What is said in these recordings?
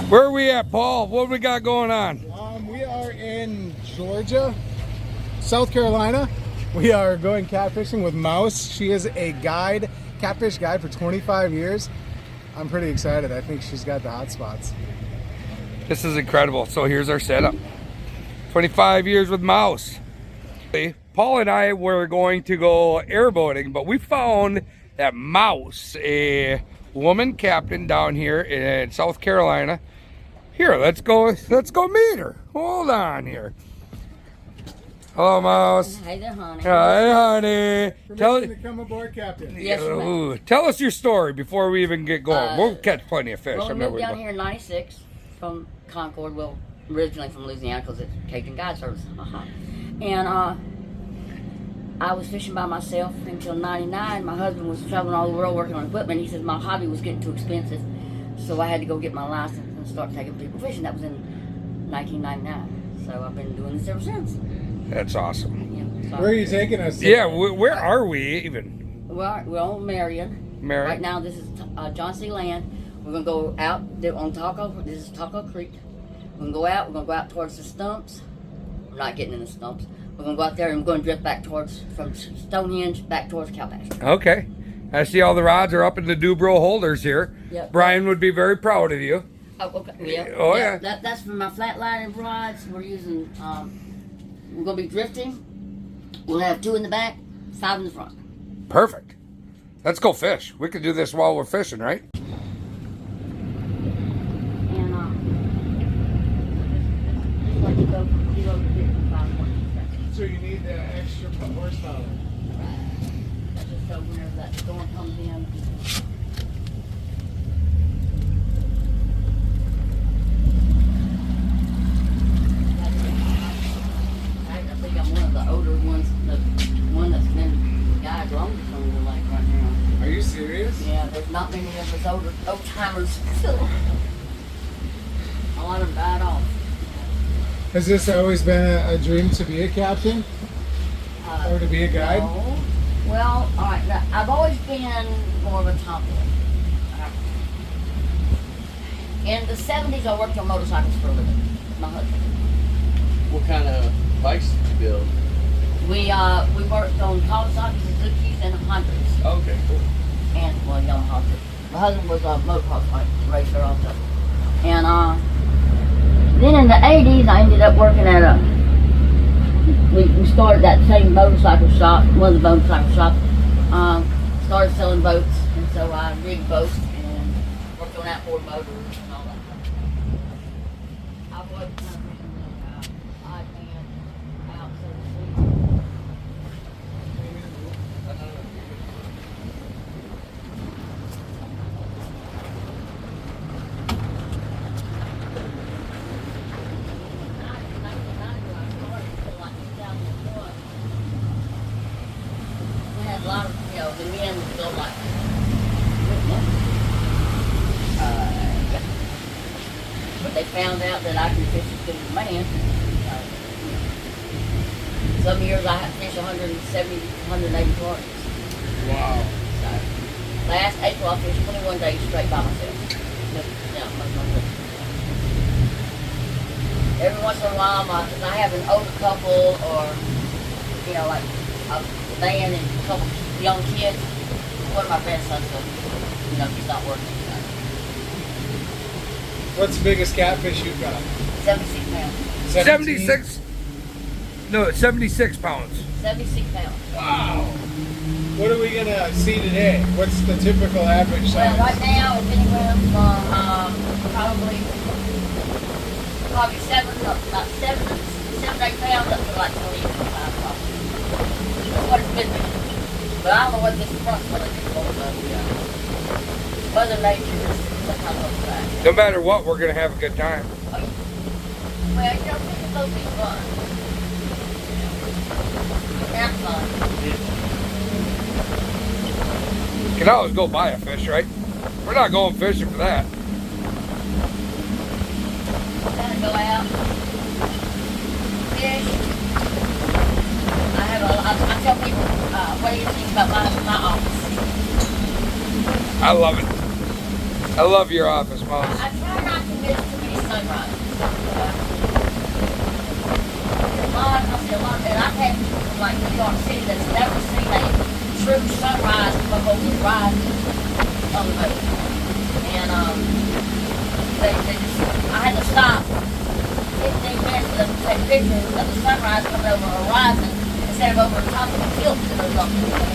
Where are we at, Paul? What we got going on? We are in Georgia, South Carolina. We are going catfishing with Mouse. She is a guide, catfish guide for 25 years. I'm pretty excited. I think she's got the hot spots. This is incredible. So here's our setup. 25 years with Mouse. Paul and I were going to go airboating, but we found that Mouse, a woman captain down here in South Carolina. Here, let's go meet her. Hold on here. Hello, Mouse. Hey there, honey. Hi, honey. Permission to come aboard, Captain. Yes, ma'am. Tell us your story before we even get going. We'll catch plenty of fish. Well, I'm we not moved worried down about. here in '96 from Concord. Well, originally from Louisiana because it's Cajun Guide Service. And I was fishing by myself until '99. My husband was traveling all the world working on equipment. He said my hobby was getting too expensive, so I had to go get my license and start taking people fishing. That was in 1999. So I've been doing this ever since. That's awesome. Yeah, so Where are you taking us? Yeah, where are we even? we're on Marion. Marion? Right now, this is John C. Land. We're gonna go out on Taco. This is Taco Creek. We're gonna go out. We're gonna go out towards the stumps. We're not getting in the stumps. We're gonna go out there and we're gonna drift back from Stonehenge back towards Calpasture. Okay. I see all the rods are up in the Dubro holders here. Yep. Brian would be very proud of you. Oh, okay. Yeah. Oh, yeah. That's for my flat lining rods. We're using. We're gonna be drifting. We'll have 2 in the back, 5 in the front. Perfect. Let's go fish. We could do this while we're fishing, right? And just let you go from 0 to 55. So you need the extra horsepower. That's just so whenever that storm comes in. I think I'm one of the older ones, the one that's been guide longest on the lake right now. Are you serious? Yeah, there's not many of us old timers still. A lot of them died off. Has this always been a dream to be a captain? Or to be a guide? No. Well, all right. Now, I've always been more of a tomboy. In the 70s, I worked on motorcycles for a living. My husband. What kind of bikes did you build? We worked on Kawasaki's, Suzuki's, and Hondas. Okay, cool. And well, Yamaha too. My husband was a motocross racer also. And then in the 80s, I ended up working at we started that same motorcycle shop, one of the motorcycle shops. Started selling boats, and so I rigged boats and worked on outboard motors and all that stuff. I was kind of thinking that odd man out, so to speak. A lot of, the men go like, but they found out that I can fish as good as a man. Some years I fish 170, 180 targets. Wow. So, last April I fished 21 days straight by myself. Every once in a while, if I have an older couple or, like a man and a couple young kids, one of my grandsons will, he's not working. What's the biggest catfish you've got? 76 pounds. 76? No, 76 pounds. 76 pounds. Wow. What are we going to see today? What's the typical average size? Well, right now it's anywhere from probably 7 to 8 pounds up to like 20 to 25 probably. That's what it's been. But I don't know what this front's going to do. Mother Nature is sometimes on the back. No matter what, we're going to have a good time. Well, fishing's supposed to be fun. Have fun. You can always go buy a fish, right? We're not going fishing for that. Gotta go out, fish. I tell people, what do you think about my office? I love it. I love your office, Mom. I try not to miss too sunrise. A lot, and I've had people from like New York City that's never seen a true sunrise from over the ride on the boat. And they just, I had to stop 15 minutes for them to take pictures of the sunrise coming over the horizon instead of over the top of the field that was up there.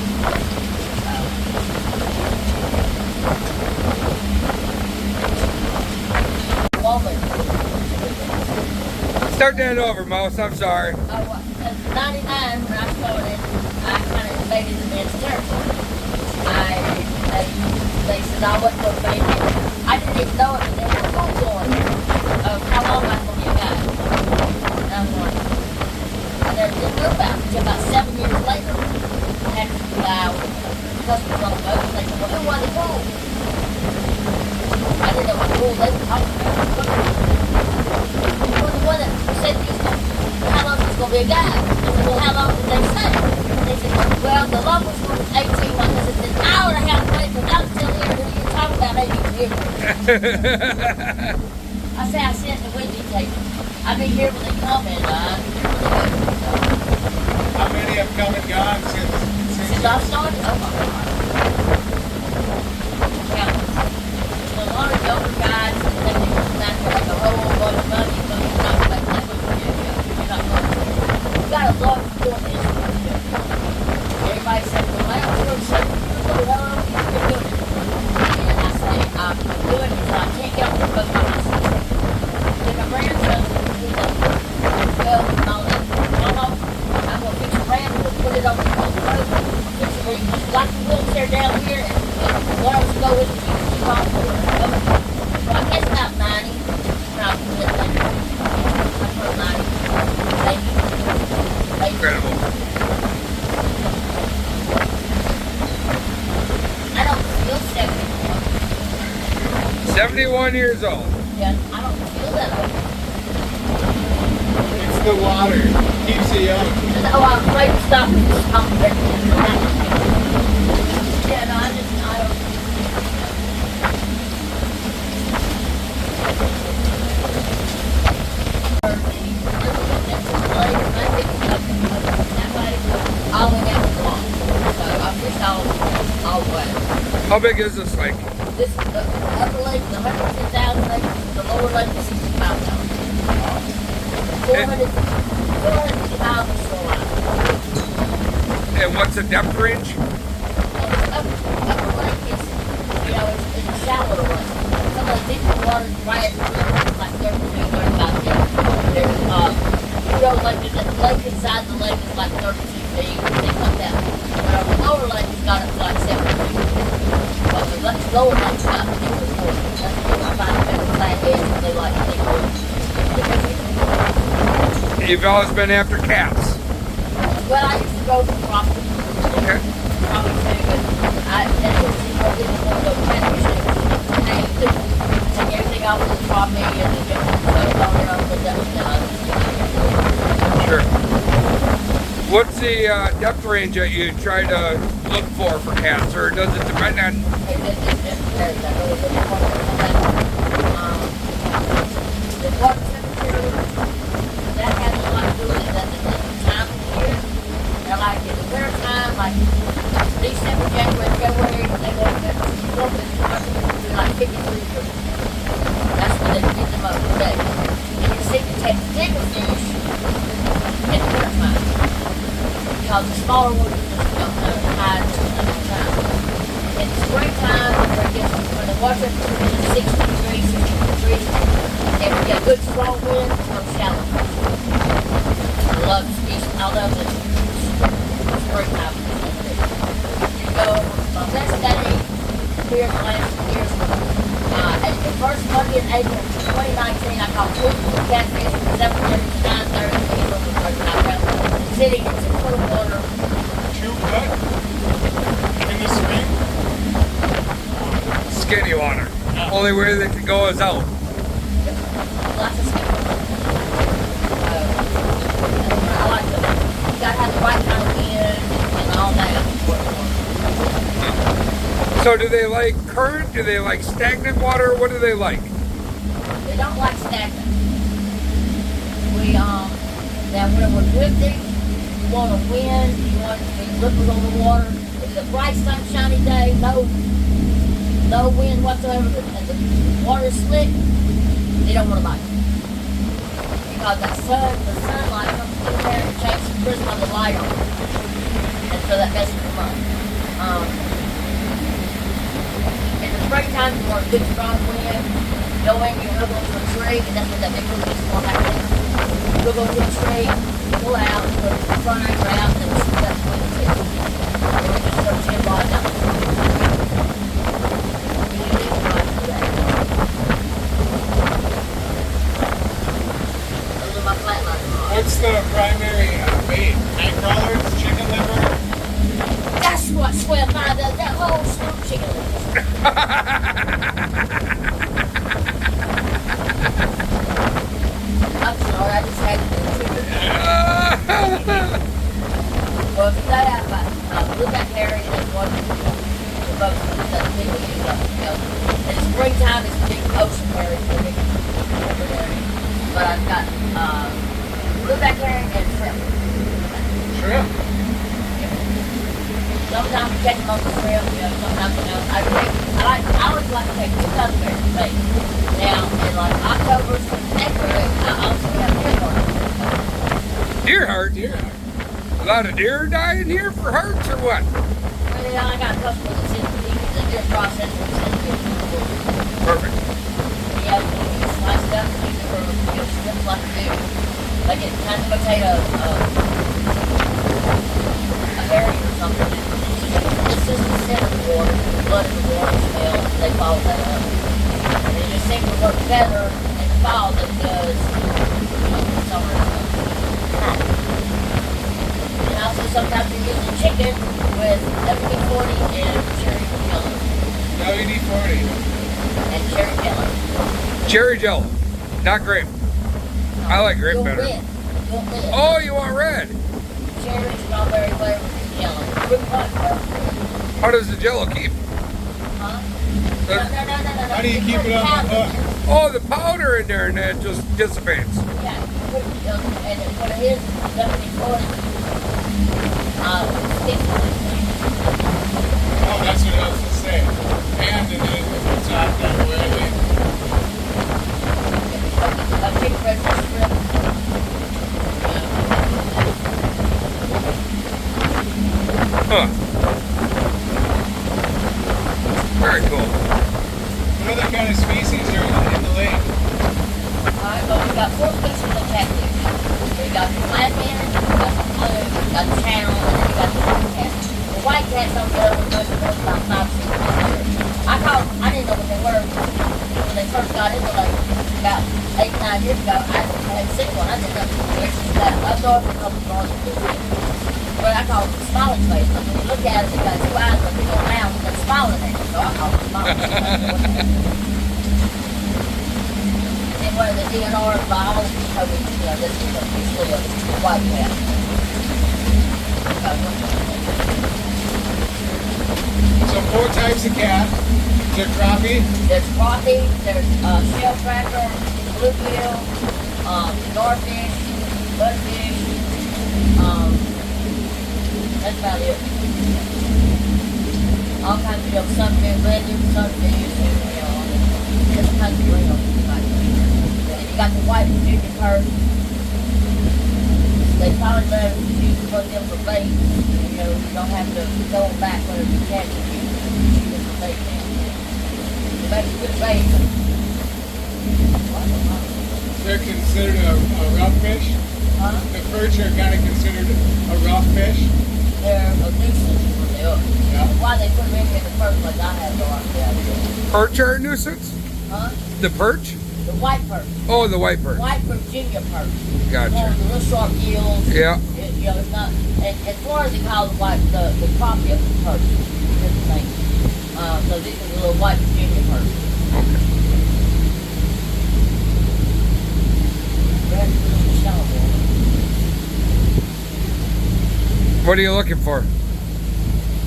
Start that over, Mouse. I'm sorry. 99 when I started, I kind of invaded the men's territory. They said I wasn't going to be here. I didn't even know it, but they had a phone going of how long I was going to be a guy. And I'm going, I never did know about it until about 7 years later. I had to guy with customers on the boat, and they said, well, who was the pool? I didn't know what pool they were talking about. Well, the one that said how long is going to be a guy? I said, well, how long did they say? They said, well, the longest one was 18 months. I said, it's an hour and a half later, but I'm still here. Who you talking about? They didn't hear me. I say, I sent the Wednesday tape. I'll be here when they come and How many have come and gone since I started? Oh, my God. Yeah. A lot of younger guys, they think it's not going to make a whole bunch of money, but you're not going to make that much money. You're not going to. You got to love doing this. Everybody says, well, man, I'm going to say, well, how long have you been doing it? And I say, I'm doing it until I can't get on the boat by myself. Then my grandson, he's like, well, Mama, I'm going to fix a ramp and put it on the boat. Fix it where you just lock the wheelchair down here and one of us go with you. So I guess about 90. I put 90. Thank you. Incredible. I don't feel 71. 71 years old. Yeah, I don't feel that old. It's the water. Keeps you young. Oh, I'm afraid to stop and just talk back. Yeah, no, I don't. How big is this lake? This is the upper lake, the 110,000 acres, the lower lake is 65,000. 450 miles of shoreline. And what's the depth range? Upper lake is, it's a shallower lake. Some of the deeper water is right at the river, like 32, 35 feet. There's, the lake inside the lake is like 32 feet, things like that. But on the lower lake, it's got up to like 70 feet. But the lower lake's got 3 or 4. That's where I find better flat edge and they like to take. You've always been after cats. Well, I used to go for property. Okay. Property too, but I didn't want to go catfishing. I used to take everything off of the property and then get stuff on there, but that was done. Sure. What's the depth range that you try to look for cats, or does it depend on? It varies. I really didn't want to know that. The water temperature, that has a lot to do with it at the different time of the year. And like in the winter time, like December, January, February, they go to like 53 degrees. That's when they get them up today. And you see the bigger fish in the winter time. Because the smaller ones just hide in the winter time. In the springtime, when the water temperature is 60 degrees, 60 degrees, and we get a good strong wind, no shallow. I love the springtime. You go, my best day here in the last few years, the first Monday in April 2019, I caught 2 catfish from 7:30 to 9:30 p.m. sitting in 2 foot of water. 2 foot? In the spring? Skinny water. Only way they can go is out. Lots of skin. I like them. You gotta have the right kind of wind and all that. So do they like current? Do they like stagnant water? What do they like? They don't like stagnant. We now when it was drifting, you want a wind, you want to be ripples on the water. If it's a bright sunshiny day, no wind whatsoever, and the water's slick, they don't want to bite. Because the sunlight comes in there and changes the prism of the light on it. And so that messes them up. In the springtime, you want a good strong wind. No wind, you go to a tree, and that's what that big little piece will happen. You'll go to a tree, pull out, put the front anchor out, and then shoot that wind too. And then just start chin line up. You need to ride for that. Those are my flatline rods. What's the primary bait? Night crawlers, chicken liver? That's what swell mine does, that whole snoop chicken liver. I'm sorry, I just had to do it. Well, if you got out by blueback herring, that's one of the boats that people use up. In the springtime, it's big ocean herring, the big river herring. But I've got blueback herring and shrimp. Shrimp? Sometimes we catch them on the shrimp, sometimes I always like to take 2 customers to bait. Now, in like October, April, I also have deer heart. Deer heart? Deer heart. A lot of deer dying here for hearts or what? Well, I got customers that send me the deer process and send me Perfect. yeah, we slice it up and use it for shrimp like to do. Like it kind of imitate a herring or something. It's just the scent of the water, the blood in the water smell, they follow that up. And it just seems to work better in the fall than it does in the summer. And also sometimes we use the chicken with WD-40 and cherry jello. WD-40. And cherry jello. Cherry jello, not grape. I like grape You'll better. red. You'll red. Oh, you want red? Cherry, strawberry flavor, yellow. Fruit punch, How does the jello keep? huh? No. How do you keep it on the hook? Oh, the powder in there and it just dissipates. Yeah, put it, and what it is, WD-40. Oh, that's what I was going to say. And it is, if it's not that way. A chicken breast and shrimp. Huh. Very cool. What other kind of species are in the lake? Alright, well, we got 4 species of catfish. We got the flatman, we got the blue, we got the channel, and then we got the white cat. The white cats don't get over much, but about 5 or 6 months. I didn't know what they were when they first got into like about 8, 9 years ago. I had seen one. I didn't know which is that. I thought it was a couple of months. But I call it the smiling face. When you look at it, you got 2 eyes with a big old mouth and they're smiling at you. So I call it the smiling face. And one of the DNRs, I always told me, this is usually a white cat. So 4 types of cat. Is there crappie? There's crappie, there's shell cracker, bluegill, starfish, mudfish, that's about it. All kinds of sunfish, redfish, sunfish, different kinds of reels. And you got the white Virginia perch. They probably let you put them for bait. You don't have to go back whenever you catch them. You use them for bait now. They make a good bait. They're considered a rough fish? Huh? The perch are kind of considered a rough fish? They're a nuisance when they are. Yeah. Why they put them in here in the first place, I have no idea. Perch are a nuisance? Huh? The perch? The white perch. Oh, the white perch. White Virginia perch. Gotcha. The little short gills. Yeah. It's not. As far as they call the white, the crappie of the perch, different thing. So these are the little white Virginia perch. Okay. What are you looking for?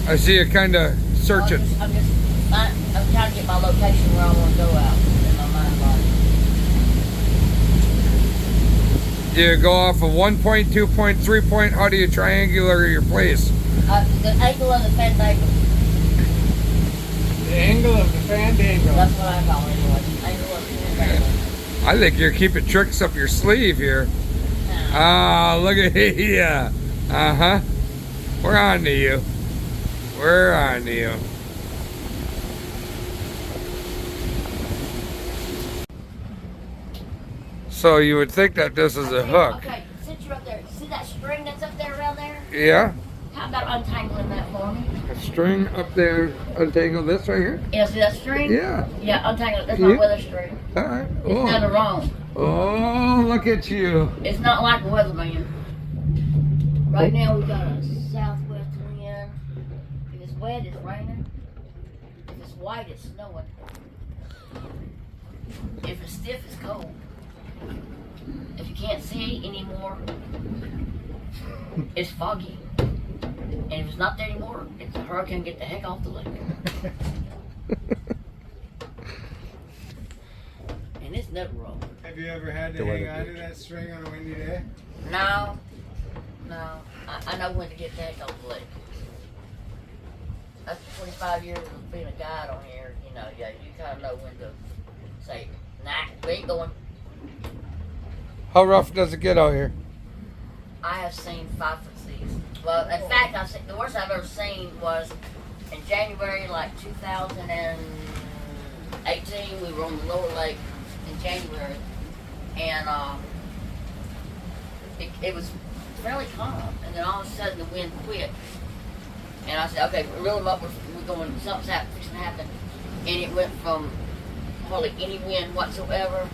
I see you kind of searching. I'm trying to get my location where I want to go out in my mind. You go off of 1 point, 2 point, 3 point. How do you triangular your place? The angle of the fandangle. The angle of the fandangle. That's what I call it anyway. Angle of the fandangle. I think you're keeping tricks up your sleeve here. Ah, look at you. Uh-huh. We're on to you. We're on to you. So you would think that this is a hook. Okay, since you're up there, see that string that's up there around there? Yeah. How about untangling that for me? A string up there, untangle this right here? Yeah, see that string? Yeah. Yeah, untangle it. That's Yeah. not weather string. All right. It's kind of wrong. Oh, look at you. It's not like a weatherman. Right now we've got a southwest wind. If it's wet, it's raining. If it's white, it's snowing. If it's stiff, it's cold. If you can't see anymore, it's foggy. And if it's not there anymore, it's a hurricane. Get the heck off the lake. And it's never wrong. Have you ever had to hang on to that string on a windy day? No. I know when to get the heck off the lake. After 25 years of being a guide on here, you know, yeah, you kind of know when to say, nah, we ain't going. How rough does it get out here? I have seen 5 foot seas. Well, in fact, the worst I've ever seen was in January, like 2018. We were on the lower lake in January, and it was fairly calm. And then all of a sudden, the wind quit. And I said, "Okay, reel them up. We're going. Something's fixing to happen." And it went from hardly any wind whatsoever.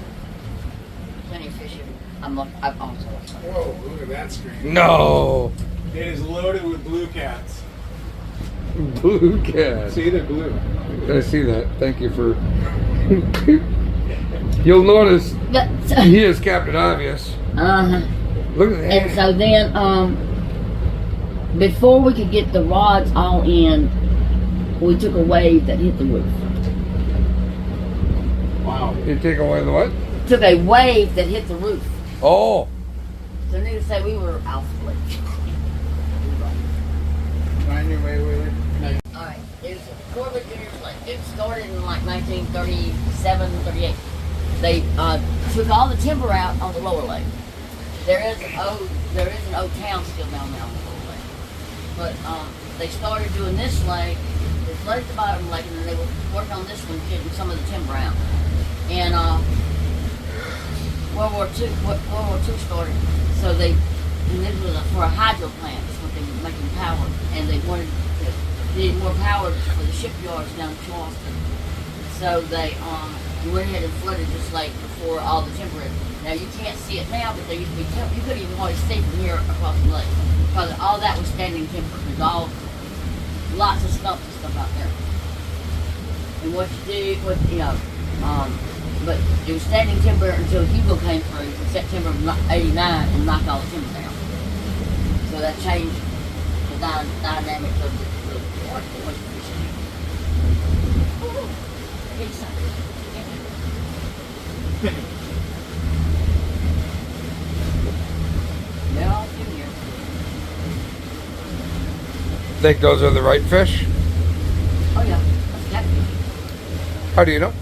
Plenty of fish. I'm also. Whoa, look at that string. No. It is loaded with blue cats. Blue cat. See, they're blue. I see that. Thank you for. You'll notice he is Captain Obvious. Uh-huh. Look at that. And so then, before we could get the rods all in, we took a wave that hit the roof. Wow. You take away the what? Took a wave that hit the roof. Oh. So needless to say, we were off the lake. Find your way, Wheeler. Alright, it was a Corbett Junior's Lake. It started in like 1937, 38. They took all the timber out on the lower lake. There is an old town still down there on the lower lake. But they started doing this lake. They flooded the bottom of the lake, and then they were working on this one, getting some of the timber out. And World War II started, so and this was for a hydro plant. That's what they were making power, and they needed more power for the shipyards down in Charleston. So they went ahead and flooded this lake before all the timber. Now you can't see it now, but there used to be timber. You couldn't even hardly see from here across the lake because all that was standing timber. There's lots of stumps and stuff out there. And what you do, but it was standing timber until Hugo came through in September of '89 and knocked all the timber down. So that changed the dynamics of the water. They're all through here. Think those are the right fish? Oh yeah, that's catfish. How do you know?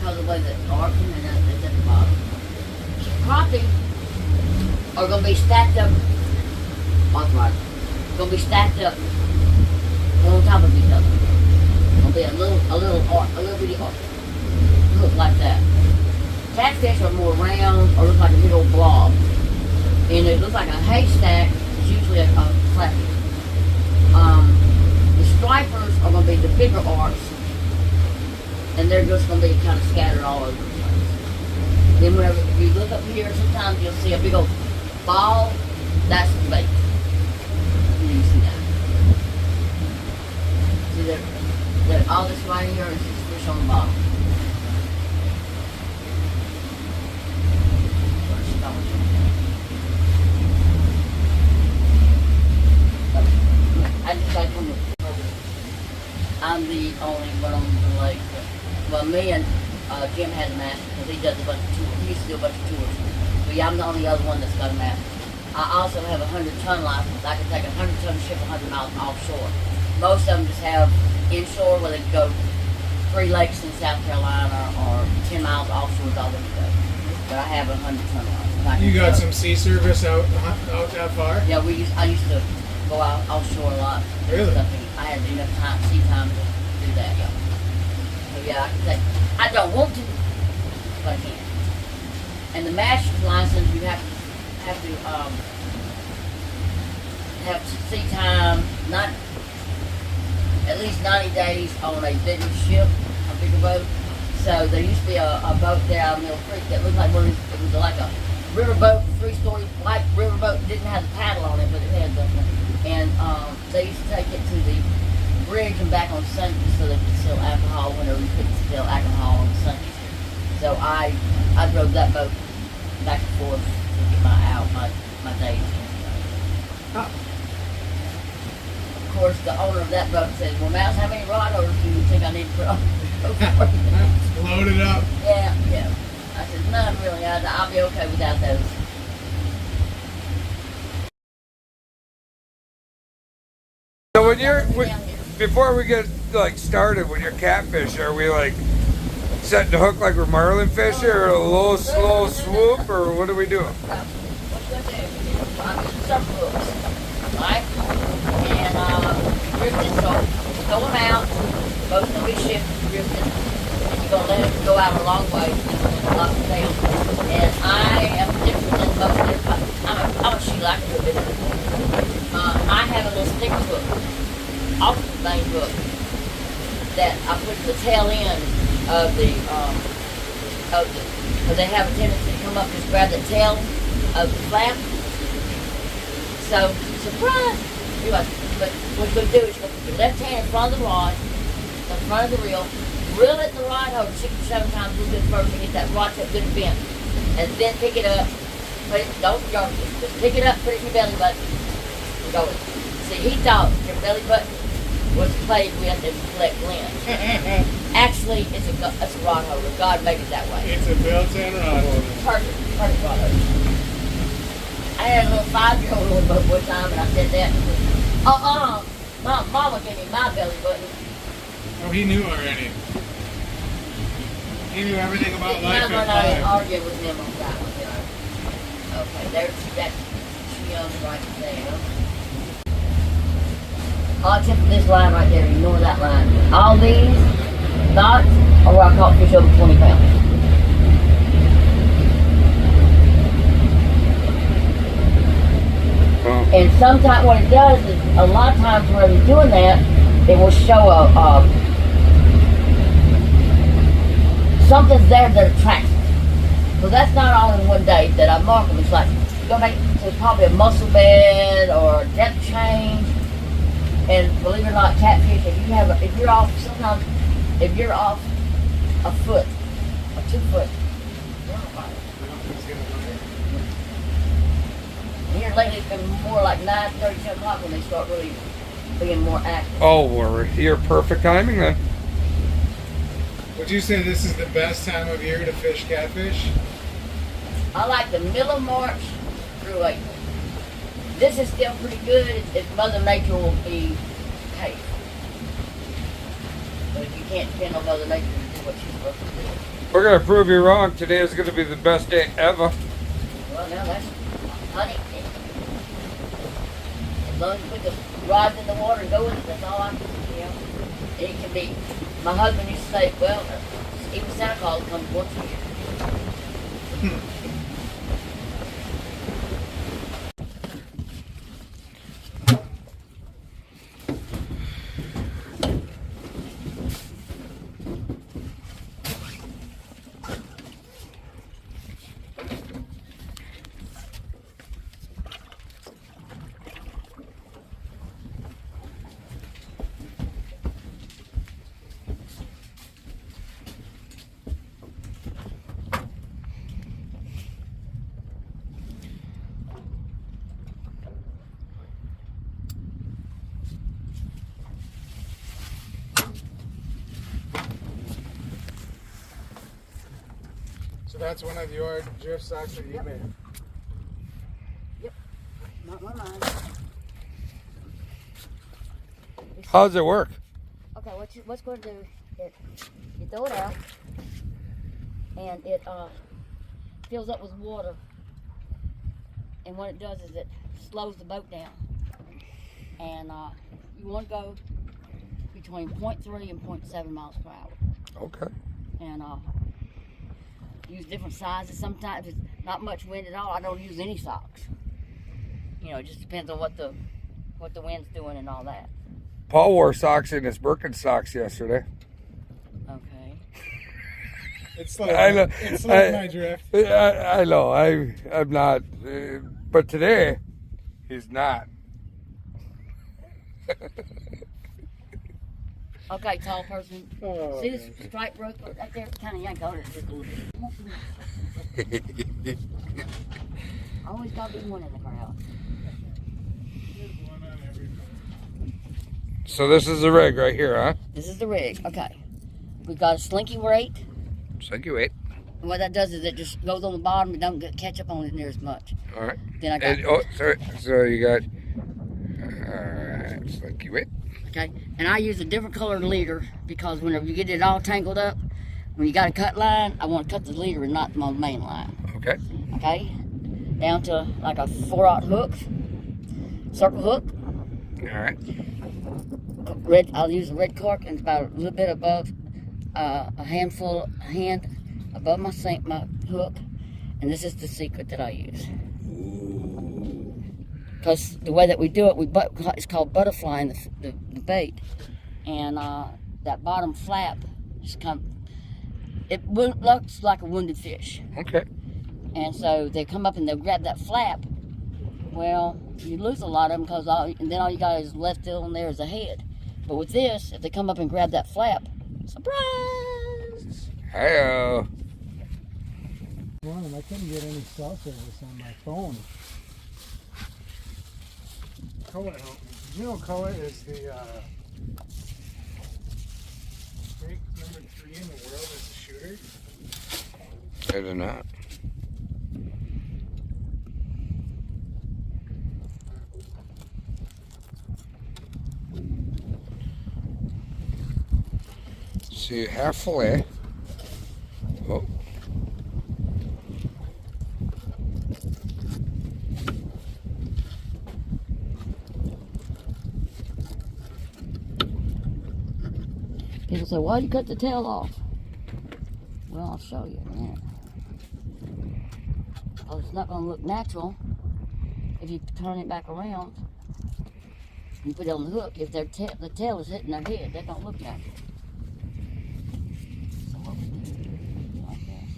Because of the way that arc and then it's at the bottom. Crappie are going to be stacked up. Going to be stacked up one on top of each other. Going to be a little bitty arc. Look like that. Catfish are more round or look like a big old blob. And it looks like a haystack. It's usually a flatfish. The stripers are going to be the bigger arcs. And they're just going to be kind of scattered all over the place. Then whenever you look up here, sometimes you'll see a big old ball. That's the bait. You can see that. See that all this right here is just fish on the bottom. I just got to come with. I'm the only one on the lake. Well, me and Jim had a master because he does a bunch of tours. He used to do a bunch of tours. We But yeah, I'm the only other one that's got a master. I also have a 100-ton license. I can take a 100-ton ship 100 miles offshore. Most of them just have inshore where they can go 3 lakes in South Carolina or 10 miles offshore is all they can go. But I have a 100-ton license. You got some sea service out that far? Yeah, I used to go out offshore a lot. Really? I had enough sea time to do that, yeah. So yeah, I can take. I don't want to, but I can. And the master's license, you have to have sea time, not at least 90 days on a bigger ship, a bigger boat. So there used to be a boat there out in Mill Creek that looked like it was like a riverboat, 3-story white riverboat. It didn't have the paddle on it, but it had the. And they used to take it to the bridge and back on Sundays so they could sell alcohol whenever you couldn't sell alcohol on Sundays. So I drove that boat back and forth to get my days. Oh. Of course, the owner of that boat said, "Well, Mouse, how many rod holders do you think I need to put on?" Load it up. Yeah. I said, none really. I'll be okay without those. So before we get like started, when you're catfish, are we like setting the hook like we're marlin fishing, or a low, slow swoop, or what are we doing? What you're going to do is I'm using surf hooks, right? And drifting, so throw them out. Both going to be shifted, drifting. And you're going to let them go out a long way. Lock them down. And I am different than most everybody. I'm a shooter. I can do a bit of it. I have a little stick hook, off the main hook, that I put the tail end of because they have a tendency to come up and just grab the tail of the flap. So, surprise! But what you're going to do is you're going to put your left hand in front of the rod, in front of the reel, reel it in the rod holder 6 or 7 times real good first to get that rod tip good and bent. And then pick it up, don't jar it, just pick it up, put it in your belly button, and go. See, he thought your belly button was played with and collect lens. Actually, it's a rod holder. God made it that way. It's a built-in rod holder. Perfect rod holder. I had a little 5-year-old on the boat one time, and I said that. My mama gave me my belly button. Oh, he knew already. He knew everything about life. I'm going to argue with him on that one, you know. Okay, there's that young right there. All except for this line right there, ignore that line. All these dots are where I caught fish over 20 pounds. And sometimes what it does is, a lot of times when I'm doing that, it will show something's there that attracts me. So that's not all in one day that I mark them. It's like, you're going to make, so it's probably a muscle bed or a depth change. And believe it or not, catfish, if you're off a foot, or 2 foot, you're not right. Here lately it's been more like 9:30, 10 o'clock when they start really being more active. Oh, you're perfect timing then. Would you say this is the best time of year to fish catfish? I like the middle of March through April. This is still pretty good if Mother Nature will be paid. But if you can't depend on Mother Nature to do what she's supposed to do. We're going to prove you wrong. Today is going to be the best day ever. Well, now that's honey. As long as you put the rods in the water and go with it, that's all I can do, you know. It can be, my husband used to say, well, even Santa Claus comes once a year. So that's one of your drift socks that you made. How does it work? Okay, what's going to do is you throw it out, and it fills up with water. And what it does is it slows the boat down. And you want to go between 0.3 and 0.7 miles per hour. Okay. And use different sizes. Sometimes it's not much wind at all. I don't use any socks. You know, it just depends on what the wind's doing and all that. Paul wore socks in his Birkenstocks yesterday. Okay. It's like I know. It's like my drift. I know. I'm not. But today, he's not. Okay, tall person. Oh, See this stripe rope right there? Kind of yank on it just a little bit. Always got to be one in the crowd. There's one on every boat. So this is the rig right here, huh? This is the rig. Okay. We've got a slinking rate. Thank you, wait. And what that does is it just goes on the bottom and don't catch up on it near as much. All right. Then I got. So you got. Thank you, wait. Okay. And I use a different colored leader because whenever you get it all tangled up, when you got a cut line, I want to cut the leader and not my main line. Okay. Okay. Down to like a 4/0 hook, circle hook. All right. Red. I'll use a red cork and it's about a little bit above hand above my hook, and this is the secret that I use. Because the way that we do it, it's called butterflying the bait, and that bottom flap just it looks like a wounded fish. Okay. And so they come up and they'll grab that flap. Well, you lose a lot of them because then all you got is left on there is a head. But with this, if they come up and grab that flap, surprise! Hello. I couldn't get any cell service on my phone. Koa helped me. Did you know Koa is the snake number 3 in the world as a shooter? I did not. See, half fillet. Oh. People say, why'd you cut the tail off? Well, I'll show you in a minute. Oh, it's not going to look natural if you turn it back around. You put it on the hook. If the tail is hitting their head, that don't look natural. So what we do, like this.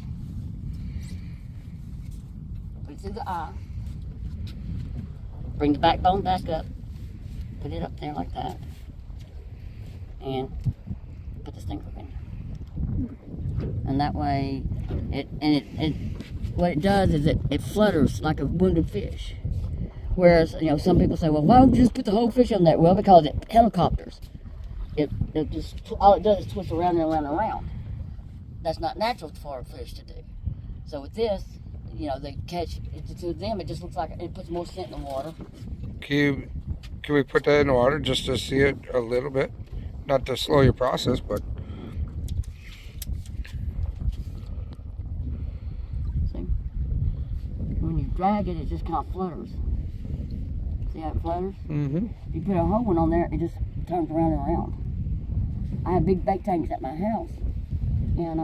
Put it through the eye. Bring the backbone back up. Put it up there like that. And put the stink hook in. And that way, what it does is it flutters like a wounded fish. Whereas, you know, some people say, well, why don't you just put the whole fish on that? Well, because it helicopters. All it does is twist around and around and around. That's not natural for a fish to do. So with this, you know, they catch, to them, it just looks like it puts more scent in the water. Can we put that in the water just to see it a little bit? Not to slow your process, but... See? When you drag it, it just kind of flutters. See how it flutters? Mm-hmm. You put a whole one on there, it just turns around and around. I have big bait tanks at my house. And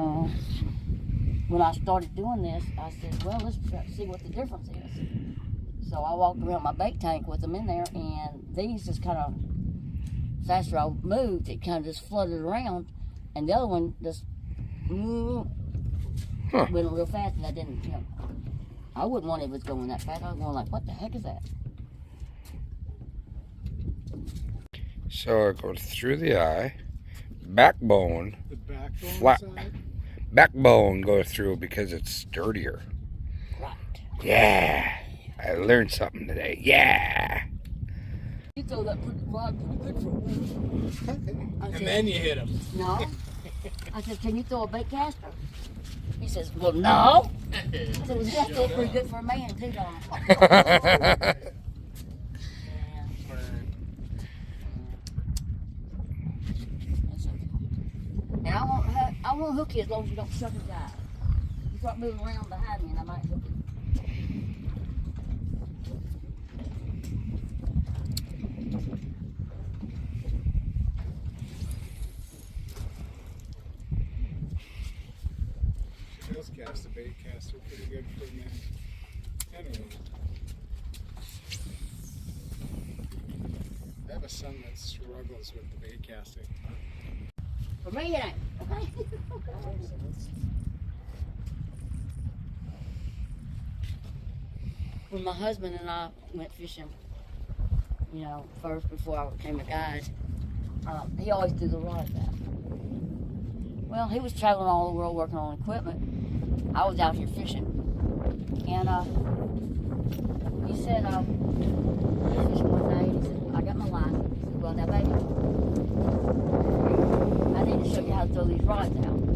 when I started doing this, I said, well, let's try to see what the difference is. So I walked around my bait tank with them in there, and these just kind of, faster I moved, it kind of just fluttered around, and the other one just went real fast, and I didn't, you know, I wouldn't want it was going that fast. I was going like, what the heck is that? So it goes through the eye, backbone, The backbone flat, side? backbone goes through because it's sturdier. Right. Yeah, I learned something today. Yeah. You throw that rod pretty good for a woman. And then you hit him. No. I said, can you throw a bait caster? He says, well, no. I said, well, that's still pretty good for a man, too, don't it? gonna hook you as long as you don't shut his eyes. You start moving around behind me and I might hook you. She does cast a bait caster pretty good for me. Anyway. I have a son that struggles with the bait casting. For me, it ain't. Okay? When my husband and I went fishing, you know, first before I became a guide, he always threw the rods out. Well, he was traveling all over the world working on equipment. I was out here fishing. And he said, he was fishing one day, he said, I got my line. He said, well, now, baby, I need to show you how to throw these rods out. I've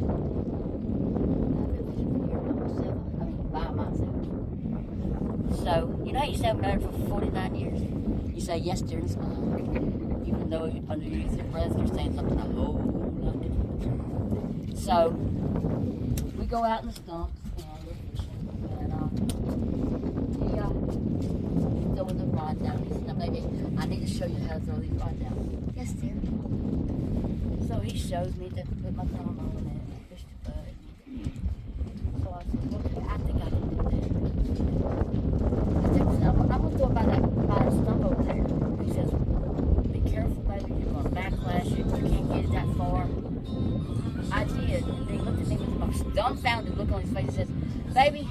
been fishing for years by myself. I mean, by myself. So, you know how you say I've been married for 49 years? You say yes, dear, and smile. Even though underneath your breath you're saying something a whole lot different. So, we go out in the stumps and we're fishing. And throwing the rods out. He said, now, baby, I need to show you how to throw these rods out. Yes, dear. So he shows me to put my thumb on it and fish the bud. So I said, okay, I think I can do that. I said, I'm going to throw it by the stump over there. He says, be careful, baby, you're going to backlash it. You can't get it that far. I did. And he looked at me with the most dumbfounded look on his face and says, baby,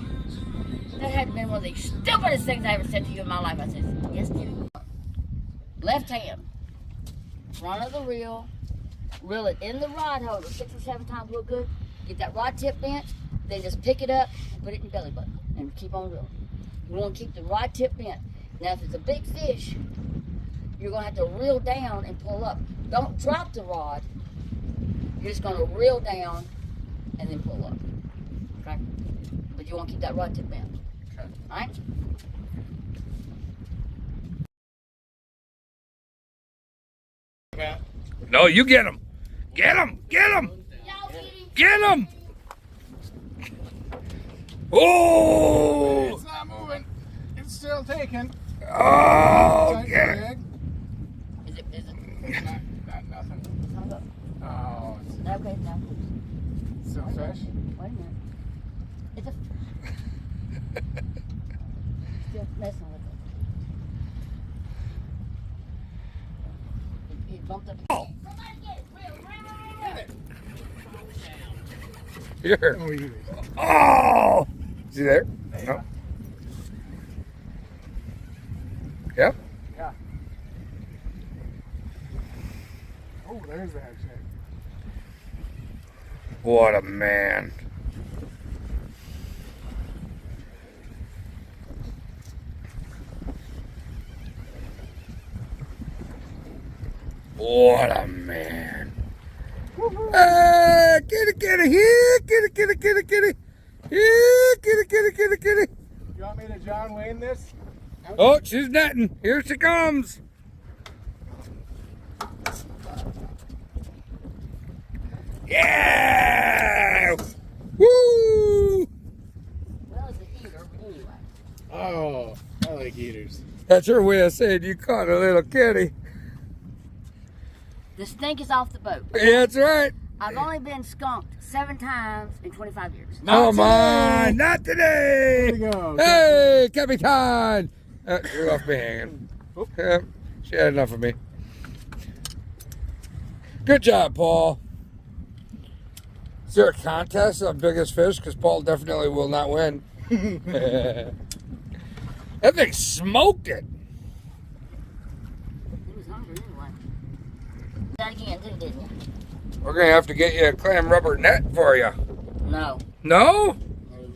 that had to have been one of the stupidest things I ever said to you in my life. I said, yes, dear. Left hand, front of the reel, reel it in the rod holder 6 or 7 times real good. Get that rod tip bent, then just pick it up and put it in your belly button and keep on reeling. You want to keep the rod tip bent. Now, if it's a big fish, you're going to have to reel down and pull up. Don't drop the rod. You're just going to reel down and then pull up. Okay? But you want to keep that rod tip bent. Okay. All right? No, you get him. Get him. Get him. Get him. Oh! It's not moving. It's still taken. Oh, get it. Is it? Not nothing. Oh, it's Okay, now. still fish. Wait a minute. It's a... Still messing with it. It bumped up. Oh. Somebody get it. Get it. Here. Oh, you. Oh! Is he there? No. Yep. Yeah. Oh, there's the head shape. What a man. What a man. Kitty, here, kitty. Here, kitty. You want me to John Wayne this? Oh, she's netting. Here she comes. Yeah! Woo! Well, it's an eater, anyway. Oh, I like eaters. That's her way of saying you caught a little kitty. The stink is off the boat. Yeah, that's right. I've only been skunked 7 times in 25 years. Come on, not today. There you go. Hey, Capitan. She left me hanging. Yeah, she had enough of me. Good job, Paul. Is there a contest on biggest fish? Because Paul definitely will not win. That thing smoked it. He was hungry anyway. That again, too, didn't you? We're going to have to get you a clam rubber net for you. No. No?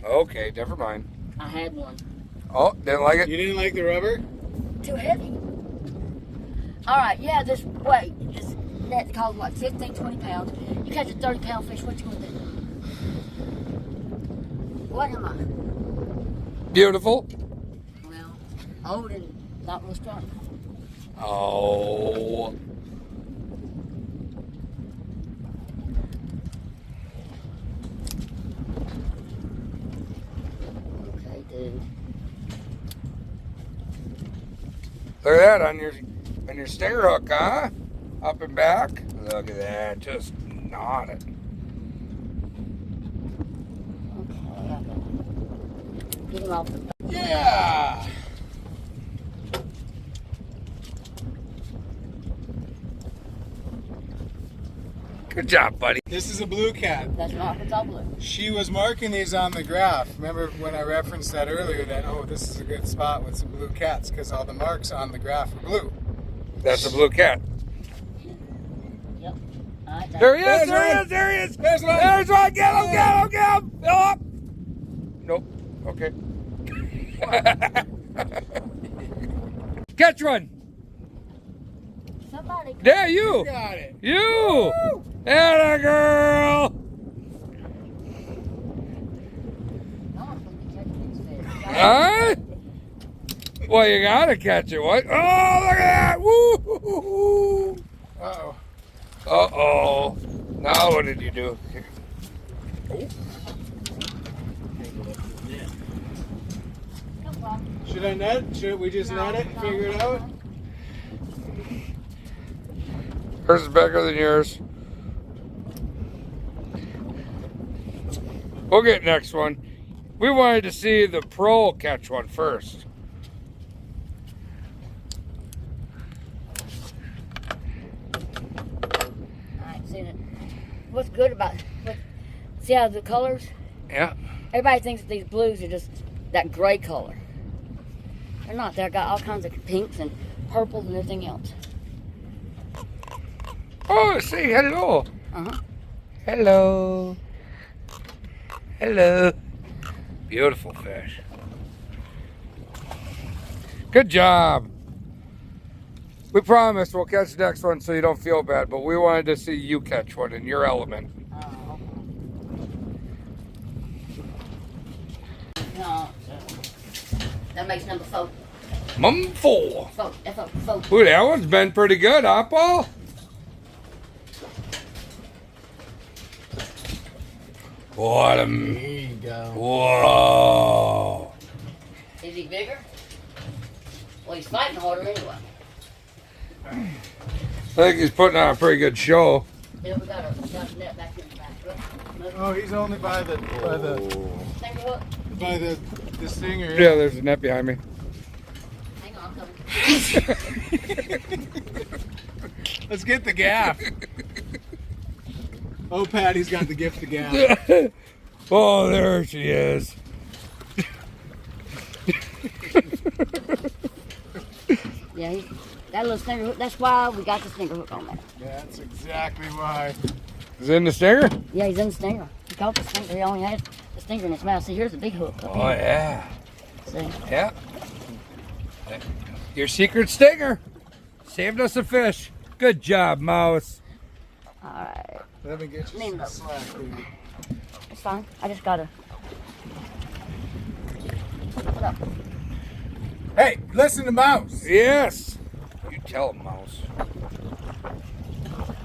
Okay, never mind. I had one. Oh, didn't like it? You didn't like the rubber? Too heavy. All right, yeah, this net costs what, 15, 20 pounds. You catch a 30-pound fish, what you going to do? What am I? Beautiful. Well, old and not real strong. Oh. Look at that on your stinger hook, huh? Up and back. Look at that, just gnawed it. Okay. Get him off the. Yeah. Good job, buddy. This is a blue cat. That's an Arkansas blue. She was marking these on the graph. Remember when I referenced that earlier that, oh, this is a good spot with some blue cats because all the marks on the graph are blue. That's a blue cat. Yep. All right, There he is, There's there he one. is, there he is. There's one. There's one. Get him, get him, get him. Fill up. Nope. Okay. Catch one. Somebody. Yeah, you. Got it. You. Atta girl. No one's gonna be catching these fish. Huh? Well, you gotta catch it. What? Oh, look at that. Woo. Uh-oh. Uh-oh. Now what did you do? Oh. Come on. Should I net? Should we just net it and figure it out? Hers is bigger than yours. We'll get next one. We wanted to see the pro catch one first. Alright, see that. What's good about see how the colors? Yeah. Everybody thinks that these blues are just that gray color. They're not. They've got all kinds of pinks and purples and everything else. Oh, say hello. Uh-huh. Hello. Hello. Beautiful fish. Good job. We promise we'll catch the next one so you don't feel bad, but we wanted to see you catch one in your element. Oh. No. That makes number 4. Mum 4. 4. F4. Ooh, that one's been pretty good, huh, Paul? What a... There you go. Whoa. Is he bigger? Well, he's fighting harder anyway. I think he's putting on a pretty good show. Yeah, we got a net back here in the back. Look. Oh, he's only by the Finger hook. by the stinger. Yeah, there's a net behind me. Hang on, I'm coming. Let's get the gaff. Oh, Patty's got the gift of gaff. Oh, there she is. Yeah, that little stinger hook. That's why we got the stinger hook on there. That's exactly why. Is it in the stinger? Yeah, he's in the stinger. He caught the stinger. He only had the stinger in his mouth. See, here's a big hook. Up Oh, here. yeah. See? Yeah. Your secret stinger. Saved us a fish. Good job, Mouse. All right. Let me get you Name some those. slack, baby. It's fine. I just gotta. What up? Hey, listen to Mouse. Yes. You tell him, Mouse.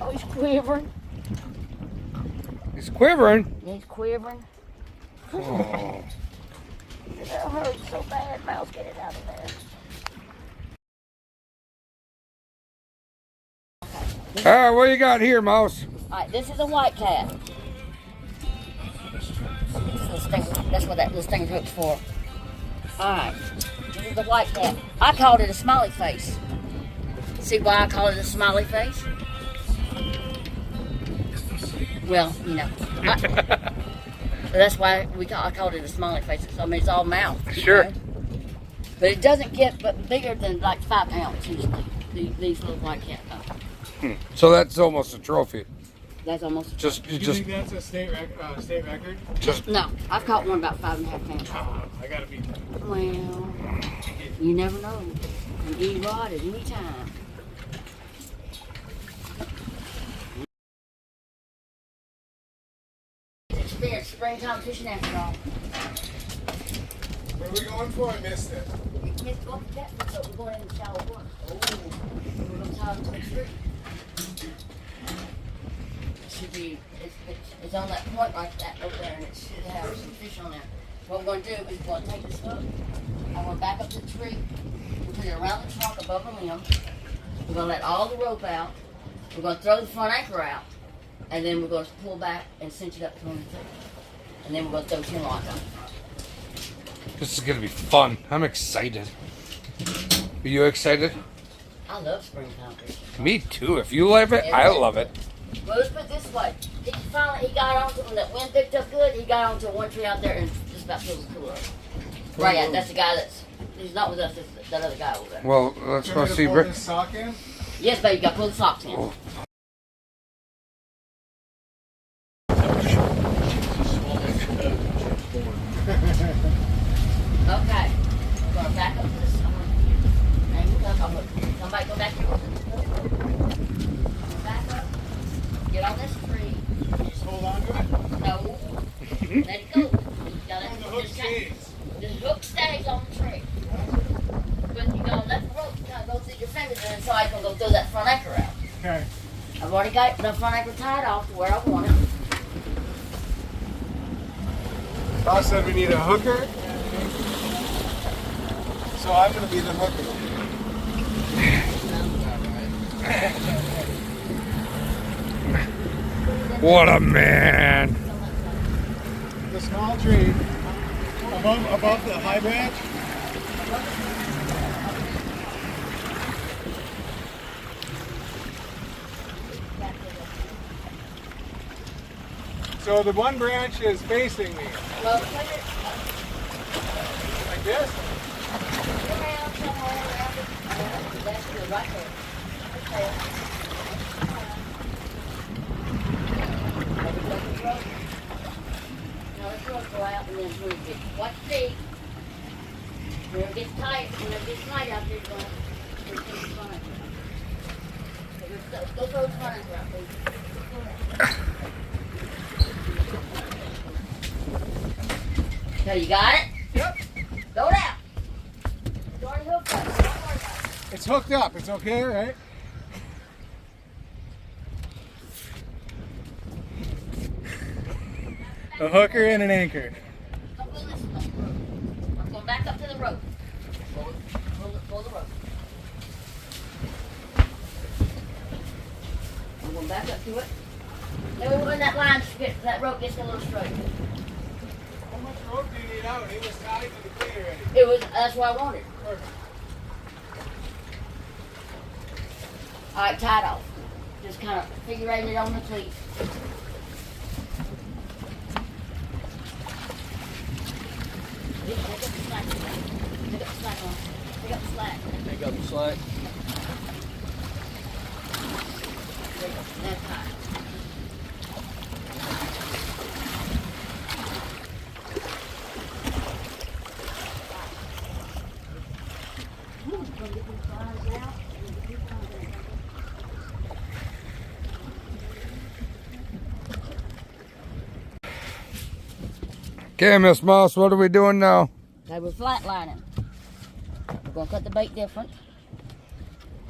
Oh, he's quivering. He's quivering. Yeah, he's quivering. Oh. That hurts so bad. Mouse, get it out of there. All right, what you got here, Mouse? All right, this is a white cat. This is the stinger. That's what that little stinger hook's for. All right, this is the white cat. I called it a smiley face. See why I call it a smiley face? Well, you know, that's why I called it a smiley face. I mean, it's all mouth. you Sure. know? But it doesn't get but bigger than like 5 pounds usually. These little white cats. So that's almost a trophy. That's almost. Just, You just, think that's a state record? just. No, I've caught one about 5.5 pounds. I gotta beat that. Well, you never know. An E-rod at any time. Experience springtime fishing after all. Where are we going for? I missed it. Let's go to Catfish, but we're going in the shallow water. Oh, we're going to tie them to the tree. It should be, it's on that point like that over there, and it should have some fish on there. What we're going to do is we're going to take this hook, I'm going to back up to the tree, put it around the trunk above the limb. We're going to let all the rope out. We're going to throw the front anchor out. And then we're going to pull back and cinch it up between the two. And then we're going to throw 10 lines on the front. This is going to be fun. I'm excited. Are you excited? I love springtime fishing. Me too. If you love it, I love it. Well, let's put it this way. He got onto, when that wind picked up good, he got onto one tree out there and just about filled the cooler up. Right, yeah, that's the guy he's not with us, it's that other guy over there. Well, let's go see Pull Rick. this sock in? Yes, baby, you got to pull the socks in. Oh. Okay. We're going back up to this. Somebody go back here. Back up. Get on this tree. Just hold on to it. No. Let it go. You gotta, The hook stays. the hook stays on the tree. But you gotta let the rope kind of go through your fingers and then somebody's gonna go throw that front anchor out. Okay. I've already got the front anchor tied off to where I want it. Boss said we need a hooker. So I'm going to be the hooker. What a man. The small tree above the high branch. So the one branch is facing me. Well, put it Like this? around somewhere around it. That's good, right there. Okay. Let the rope. Now let's go out and then when it gets, watch the feet. When it gets tight, out there, you're going to put the front anchor out. Okay, go throw the front anchor out, please. So you got it? Yep. Throw it out. It's already hooked up. Don't worry about it. It's hooked up. It's okay, right? A hooker and an anchor. Come pull this way. I'm going back up to the rope. Pull the rope. I'm going back up to it. Then when that rope gets a little straight. How much rope do you need out? It was tied to the cleat already. That's what I wanted. Perfect. All right, tied off. Just kind of figurating it on the cleat. Pick up the slack. Pick up the slack on. Pick up the slack. Pick up the slack. There you go. That's tied. Okay, Miss Moss, what are we doing now? Okay, we're flatlining. We're gonna cut the bait different.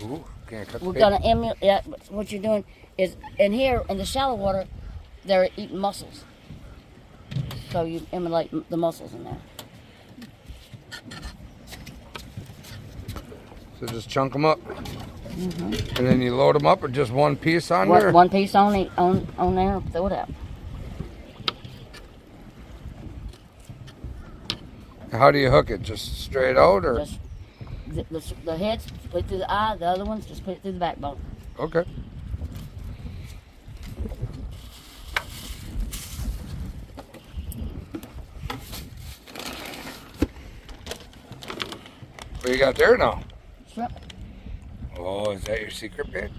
Ooh, can't cut the We're bait. gonna emulate. Yeah, what you're doing is in here in the shallow water, they're eating mussels. So you emulate the mussels in there. So just chunk them up. And then you load them up or just one piece on there? One piece on there. Throw it out. How do you hook it? Just straight out or? Just the heads put it through the eye. The other ones just put it through the backbone. Okay. What you got there now? Shrimp. Oh, is that your secret bait?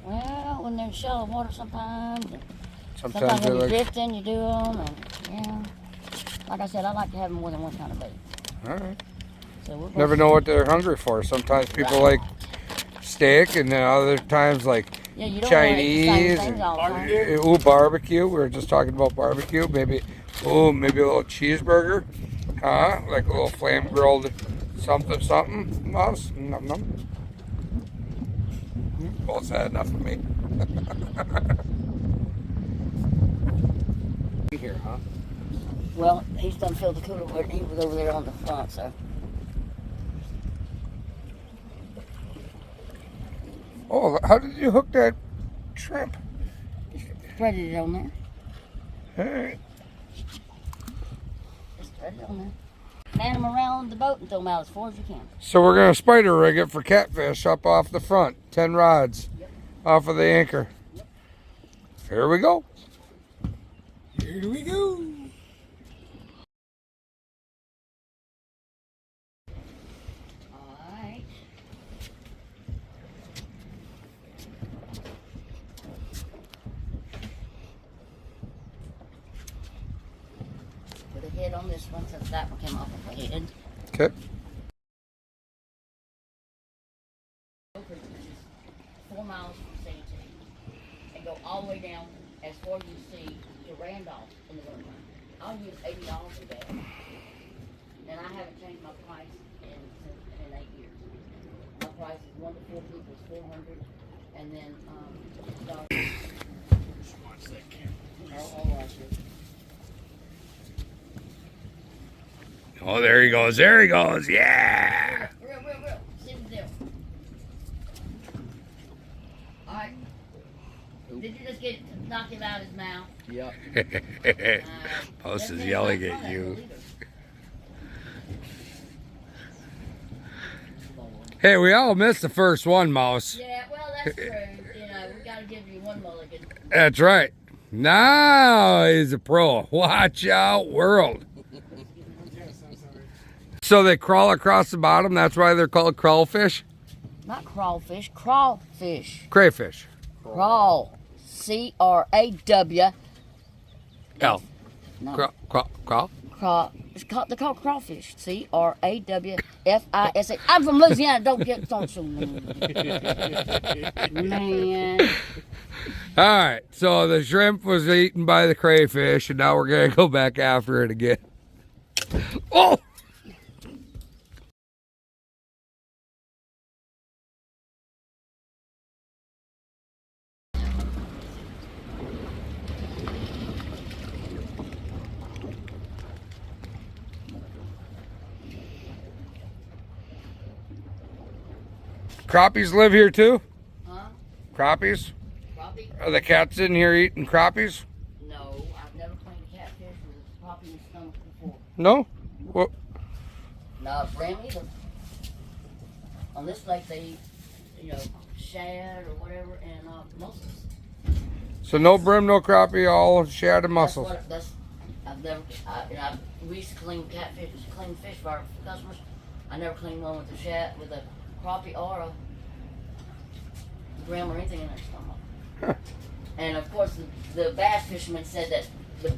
Well, when they're in shallow water, sometimes Sometimes when they're you're like, drifting, you do them, and yeah. Like I said, I like to have more than one kind of bait. all right. So we're Never know what they're hungry for. Sometimes people like steak, and then other times like Yeah, you don't want to eat the same Chinese things and all the time. ooh, barbecue. We were just talking about barbecue. Maybe a little cheeseburger, huh? Like a little flame grilled something. Mouse, num num. Both had enough of me. Here, huh? Well, he's done filled the cooler, but he was over there on the front, so. Oh, how did you hook that shrimp? Threaded it on there. Hey. Just thread it on there. Man them around the boat and throw them out as far as you can. So we're going to spider rig it for catfish up off the front. 10 rods off of the anchor. Here we go. Here we go. Alright. Put a head on this one since that one came off of the head. Okay. 4 miles from SANTEE and go all the way down as far as you see to Randolph in the winter. I'll use $80 a day, and I haven't changed my price in 8 years. My price is 1 to 4 people is 400, and then Watch that camera. I'll watch it. Oh, there he goes. There he goes. Yeah. Real. See the deal. All right. Did you just knock him out of his mouth? Yep. Post is yelling at you. Hey, we all missed the first one, Mouse. Yeah, well, that's true. You know, we got to give you one mulligan. That's right. Now he's a pro. Watch out, world. So they crawl across the bottom. That's why they're called crawfish? Not crawfish, crawfish. Crayfish. Crawl. C-R-A-W. L. No. Crawl. They're called crawfish. C-R-A-W-F-I-S-H. I'm from Louisiana. Don't so man. All right. So the shrimp was eaten by the crayfish, and now we're going to go back after it again. Oh! Crappies live here too? Huh? Crappies? Crappie? Are the cats in here eating crappies? No, I've never cleaned a catfish with a crappie in the stomach before. No? What? No, brim either. On this lake they eat, you know, shad or whatever and mussels. So no brim, no crappie, all shad and mussels. I've never. We used to clean catfish, clean fish for our customers. I never cleaned one with a shad, with a crappie or a brim or anything in their stomach. Huh. And of course, the bass fishermen said that the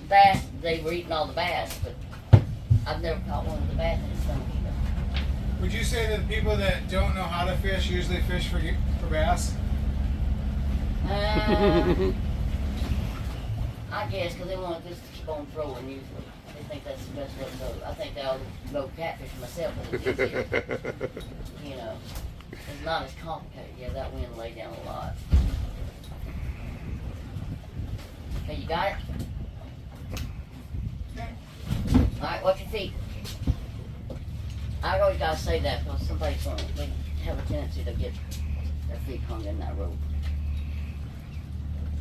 bass, they were eating all the bass, but I've never caught one with the bass in its stomach either. Would you say that the people that don't know how to fish usually fish for bass? I guess because they want just to keep on throwing usually. They think that's the best way to go. I think I'll go catfish myself when it's easier. You know, it's not as complicated. Yeah, that wind lay down a lot. Okay, you got it? Alright, watch your feet. I always gotta say that because somebody's going to have a tendency to get their feet hung in that rope.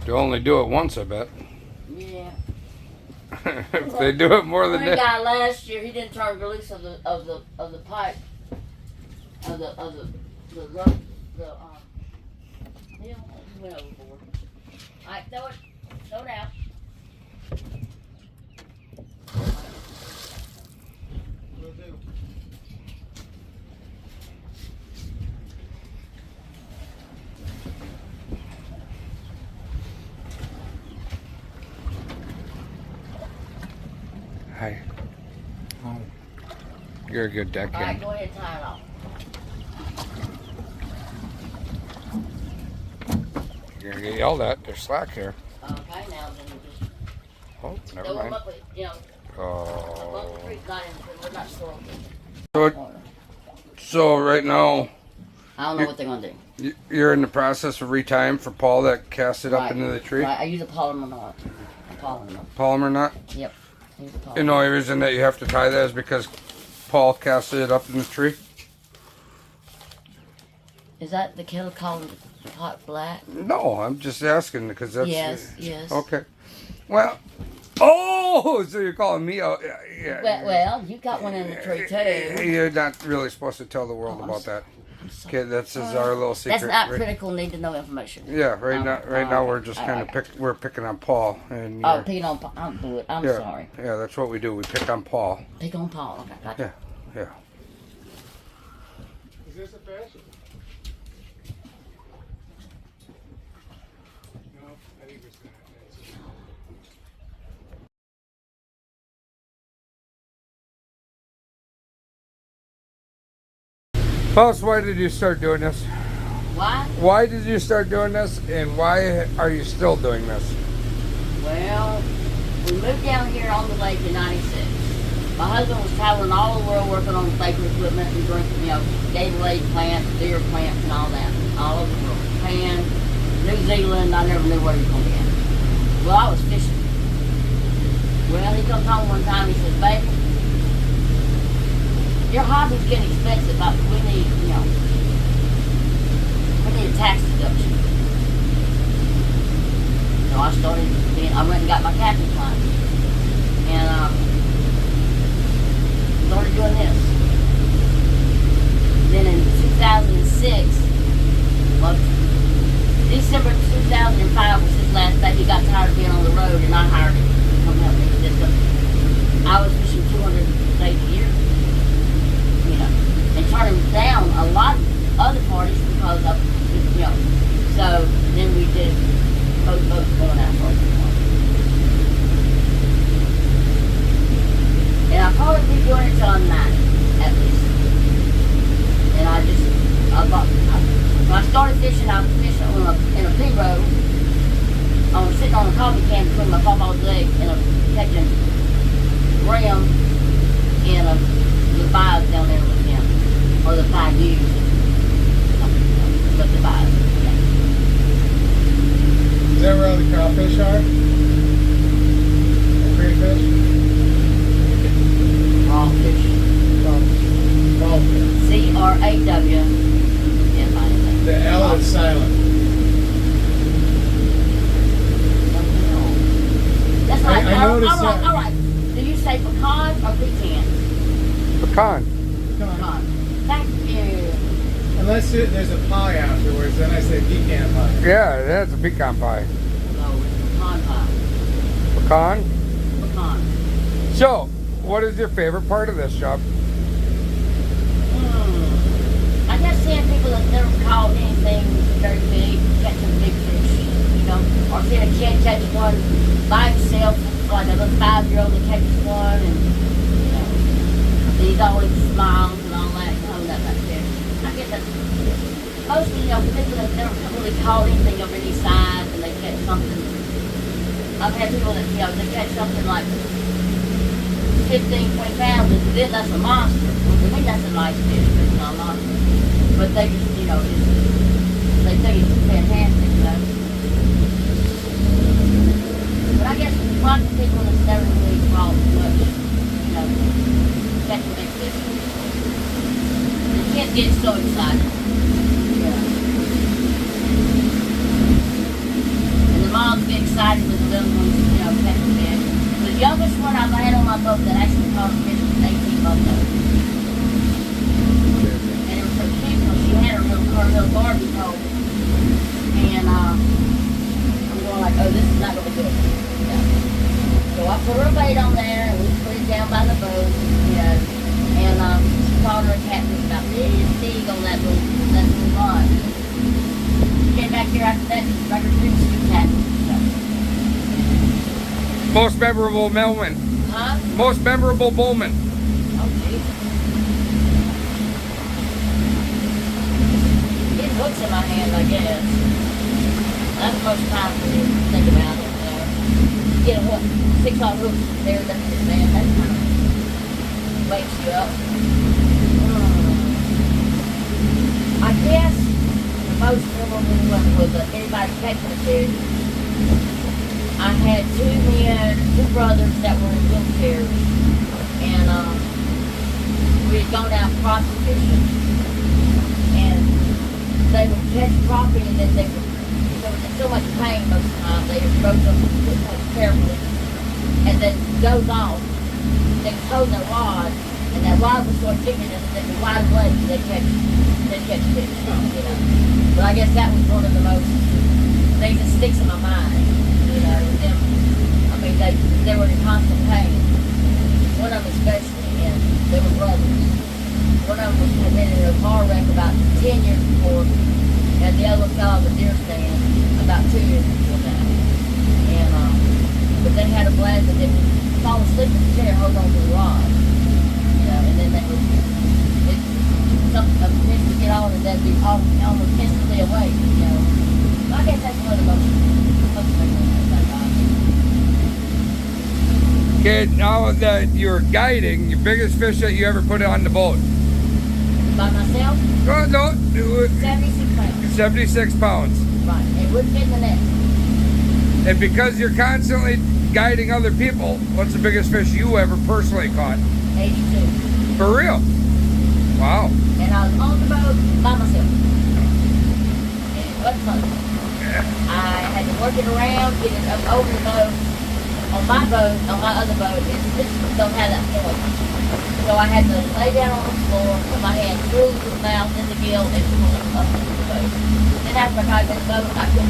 You only do it once, I bet. Yeah. If they do it more than One that. guy last year, he didn't turn loose of the pipe of the rope, he went overboard. All right, throw it out. Will do. Hi. Oh. You're a good All right, deckhand. go ahead and tie it off. You're gonna get yelled at. There's slack here. Okay, now then we just Oh, never throw them mind. up with, you know, above the Oh. creek, not in, we're not storing So right now, I don't know what they're gonna do. you're in the process of retying for Paul that cast it up Right, into the tree. Right, I use a polymer knot. Polymer knot. Yep. I use a polymer. And the only reason that you have to tie that is because Paul casted it up in the tree. Is that the kettle called pot black? No, I'm just asking because that's... Yes, yes. Okay. Well, oh, so you're calling me out. Yeah. Well, you got one in the tree too. You're not really supposed to tell the world about that. Okay, that's our little secret. That's not critical, need to know information. Yeah, right now we're just kind of we're picking on Paul. And picking on Paul. I'm yeah, sorry. Yeah, that's what we do. We pick on Paul. Pick on Paul. Okay, gotcha. Yeah. Is this a fish? No, I think it's not. Mouse, why did you start doing this? Why? Why did you start doing this, and why are you still doing this? Well, we moved down here on the lake in '96. My husband was traveling all over the world working on baking equipment and drinking, Gatorade plants, beer plants, and all that, all over the world. Japan, New Zealand, I never knew where he was going to be. Well, I was fishing. Well, he comes home one time, he says, baby, your hobby's getting expensive, but we need a tax deduction. So I went and got my captain's license. And started doing this. Then in 2006, well, December 2005 was his last day. He got tired of being on the road, and I hired him to come help me with this stuff. I was fishing 200 days a year, and turning down a lot of other parties because of, So then we did both going out for it. And I'll probably be doing it till I'm 90, at least. And when I started fishing, I was fishing in a pea road. I was sitting on a coffee can between my pawpaw's legs and catching rim in the bayous down there with him. Or the bayous. But the bayous, yeah. Is that where all the crawfish are? The crayfish? Crawfish. Crawfish. C-R-A-W. The L is silent. That's right. I noticed that. All right. Do you say pecan or pecan? Pecan. Pecan. Thank you. Unless there's a pie afterwards, then I say pecan pie. Yeah, that's a pecan pie. No, it's pecan pie. Pecan? Pecan. So, what is your favorite part of this job? I guess seeing people that never caught anything very big, catching big fish, or seeing a kid catch one by himself, like a little 5-year-old that catches one, and he's always smiles and all that, that right there. I guess that's mostly, people that never really caught anything of any size and they catch something. I've had people that, they catch something like 15, 20 pounds, and to them that's a monster. Well, to me that's a nice fish, but it's not a monster. But they just, they think it's fantastic, But I guess lots of people that's never really caught much, catching big fish. The kids get so excited. And the moms get excited with the little ones, catching fish. The youngest one I've had on my boat that actually caught a fish was 18 months old. And it was so cute because she had her little Barbie pole. And I'm going like, oh, this is not going to be good. So I put her bait on there and we put it down by the boat, and she caught her a catfish about this big on that little rod. She came back here after that, she's like her 3 catfish. Most memorable moment. Huh? Most memorable moment. Oh, geez. Getting hooks in my hand, I guess. That's the most time for me to think about it. Get a hook, 6-aught hooks there, that's it, man. That kind of wakes you up. I guess the most memorable one was anybody catching a fish. I had 2 brothers that were in wheelchairs, and we had gone out crappie fishing, and they would catch crappie and then they would, there was so much pain most of the time, they would throw them carefully and then goes off. They would hold their rod and that rod would start jigging and then the wide away they catch fish, you know. But I guess that was one of the most things that sticks in my mind, you know, with them. I mean, they were in constant pain. One of them especially, and they were brothers. One of them had been in a car wreck about 10 years before, and the other one fell off a deer stand about 2 years before that. And, but they had a blast that they would fall asleep in the chair, hold on to the rod. You know, and then they would, a fish would get on and they'd be almost instantly awake, you know. So I guess that's one of the most things I got. Okay, now that you're guiding, your biggest fish that you ever put on the boat? By myself? No, 76 pounds. 76 pounds. Right. It wouldn't fit in the net. And because you're constantly guiding other people, what's the biggest fish you ever personally caught? 82. For real? Wow. And I was on the boat by myself. And it wasn't fun. I had to work it around, get it up over the boat. On my boat, on my other boat, it don't have that point. So I had to lay down on the floor, put my hand through the mouth in the gill, and pull it up to the boat. Then after I got in the boat, I didn't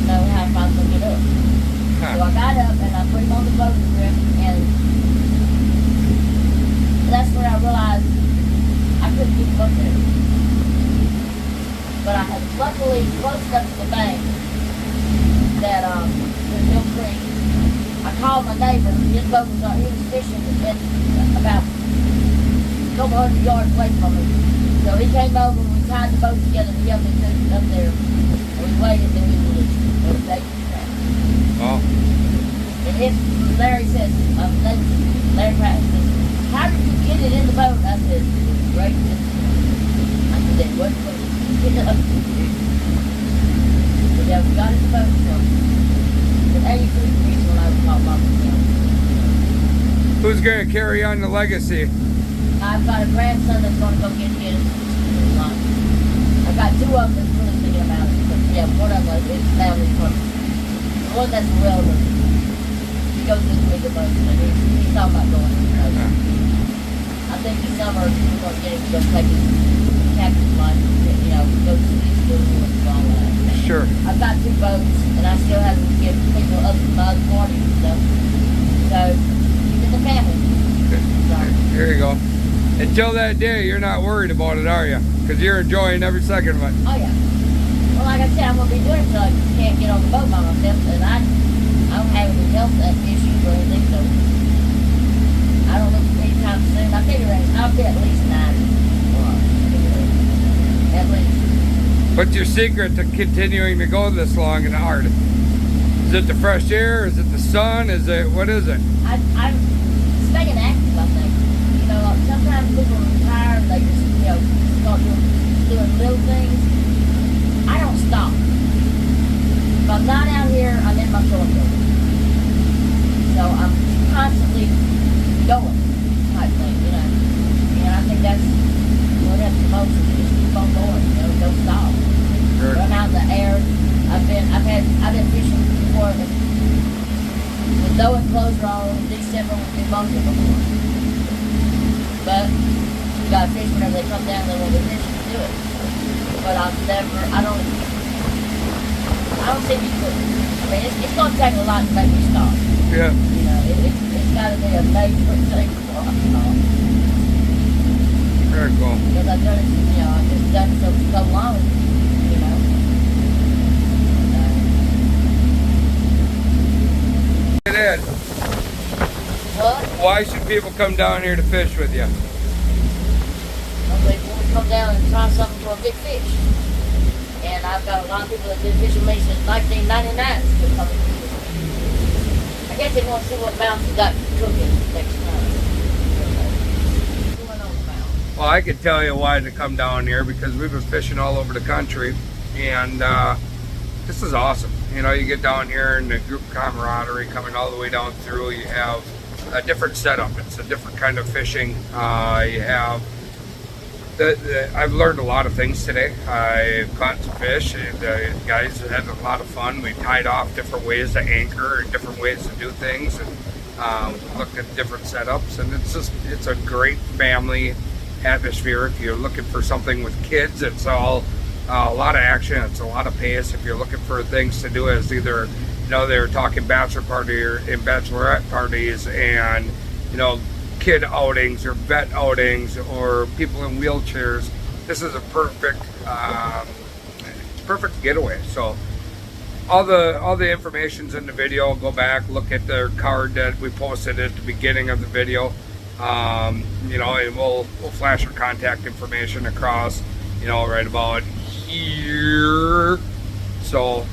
know how I was going to get up. So I got up and I put him on the boat grip, and that's when I realized I couldn't keep him up there. But I had luckily close enough to the bank that there's no creek. I called my neighbor. His boat was he was fishing at about a couple hundred yards away from me. So he came over and we tied the boat together and he helped me put it up there. And we waited and we released it. It was 8 Oh. And Larry says, Larry Pratt says, how did you get it in the boat? I said, right. I said, what? Get it up. But yeah, we got it in the boat. So. But 83 degrees when I was talking about myself. Who's going to carry on the legacy? I've got a grandson that's going to go get his. I've got 2 of them that's really thinking about it. But yeah, one of them is family from. The one that's a welder. He goes with me the most. And he's talking about going. I think this summer we're going to get him to go take his captain's license. You know, go to the school and all that. Sure. I've got 2 boats, and I still have to give people up to my other parties and stuff. So, he's in the family. So. Here you go. Until that day, you're not worried about it, are you? Because you're enjoying every second of it. Oh, yeah. Well, like I said, I'm going to be doing it until I can't get on the boat by myself, and I don't have any health issues or anything, so I don't look anytime soon. I figure I'll be at least 90. At least. What's your secret to continuing to go this long and hard? Is it the fresh air? Is it the sun? What is it? I'm staying active, I think. You know, sometimes people retire and they just, you know, start doing little things. I don't stop. If I'm not out here, I'm in my short boat. So I'm constantly going type thing, you know. And I think that's what helps the most is just keep on going, you know, don't stop. Sure. Run out in the air. I've been fishing before with no enclosure on in December with new bunker before. But you gotta fish whenever they come down, they want to fish to do it. But I don't think you could. I mean, it's gonna take a lot to make me stop. Yeah. You know, it's gotta be a major thing before I stop. Very cool. Because I've done it, you know, I've just done it so long, you know. Ed, What? why should people come down here to fish with you? Well, they want to come down and try something for a big fish. And I've got a lot of people that have been fishing me since 1999 still coming to fish. I guess they want to see what mounts you got cooking next time. What's going on the mountain? Well, I could tell you why to come down here because we've been fishing all over the country, and this is awesome. You know, you get down here and the group camaraderie coming all the way down through. You have a different setup. It's a different kind of fishing. You have I've learned a lot of things today. I caught some fish, and the guys had a lot of fun. We tied off different ways to anchor and different ways to do things, and looked at different setups. And it's a great family atmosphere. If you're looking for something with kids, it's all a lot of action. It's a lot of pace. If you're looking for things to do as either, they're talking bachelor party or in bachelorette parties, and kid outings or vet outings or people in wheelchairs, this is a perfect getaway. So all the information's in the video. Go back, look at the card that we posted at the beginning of the video. And we'll flash our contact information across, right about here. So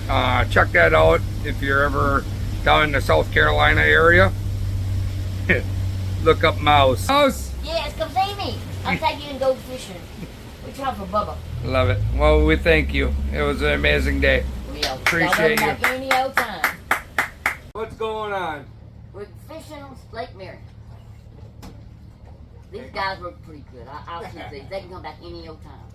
check that out if you're ever down in the South Carolina area. Look up Mouse. Mouse! Yes, come see me. I'll take you and go fishing. We try for Bubba. Love it. Well, we thank you. It was an amazing day. Appreciate you. Like any old time. What's going on? We're fishing on Lake Marion. These guys were pretty good. I'll see these. They can come back any old time.